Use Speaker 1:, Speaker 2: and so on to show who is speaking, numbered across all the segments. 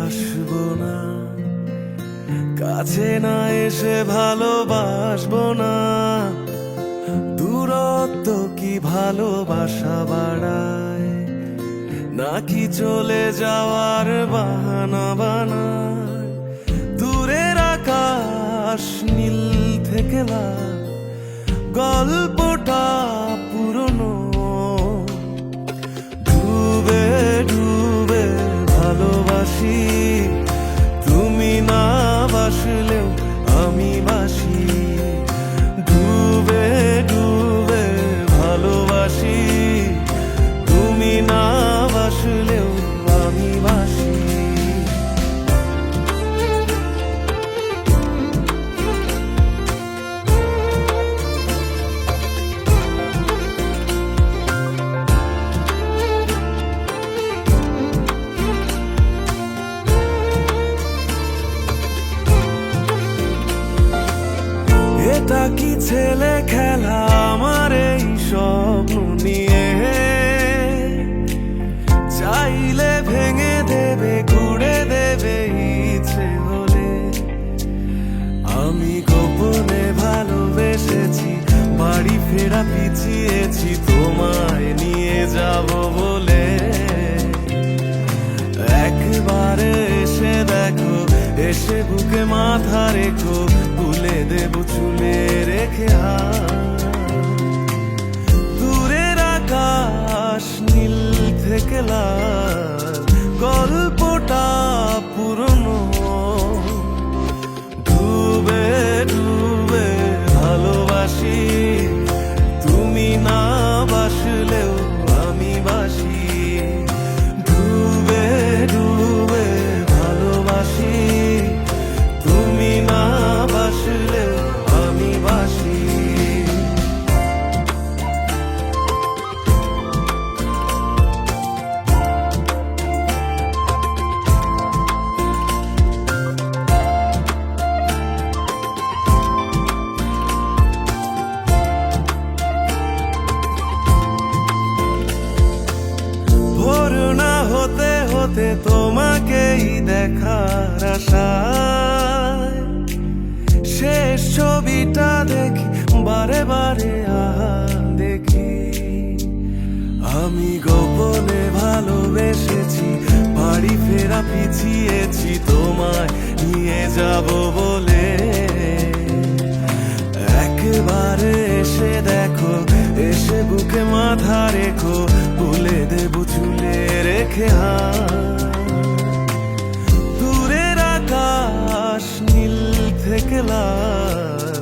Speaker 1: আসবো না, কাছে না এসে ভালোবাসবো না। দূরত্ব কি ভালোবাসা বাড়ায়, নাকি চলে যাওয়ার বাহানা বানায়? দূরের আকাশ নীল থেকে লাল, গল্পটা পুরনো। ডুবে ডুবে ভালোবাসি, তুমি না বাসলেও আমি বাসি। ডুবে ডুবে ভালোবাসি, তুমি না বাসলেও আমি বাসি। এটা কি ছেলে খেলা আমার এই স্বপ্ন নিয়ে? চাইলে ভেঙে দেবে, ঘুরে দেবে ইচ্ছে হলে। আমি গোপনে ভালোবেসেছি, বাড়ি ফেরা পিছিয়েছি তোমায় নিয়ে যাব বলে। একবারে এসে দেখো, এসে বুকে মাথা রেখো, তুলে দেব চুলে রেখে হাত। দূরের আকাশ নীল থেকে লাল, গল্পটা পুরনো। ডুবে ডুবে ভালোবাসি, তুমি না বাসলেও আমি বাসি। ডুবে ডুবে ভালোবাসি, তুমি না বাসলেও আমি বাসি। ভোর না হতে হতে তোমাকেই দেখার আশায়, শেষ ছবিটা দেখি বারে বারে দেখি। আমি গোপনে ভালোবেসেছি, বাড়ি ফেরা পিছিয়েছি তোমায় নিয়ে যাব বলে। একবারে এসে দেখো, এসে বুকে মাথা রেখো, তুলে দেব চুলে রেখে হাত। দূরের আকাশ নীল থেকে লাল,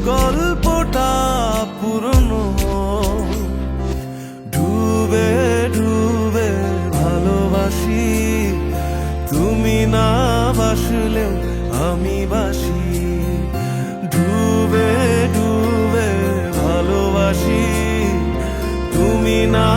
Speaker 1: গল্পটা পুরনো। ডুবে ডুবে ভালোবাসি, তুমি না বাসলেও আমি বাসি। ডুবে ডুবে ভালোবাসি, তুমি না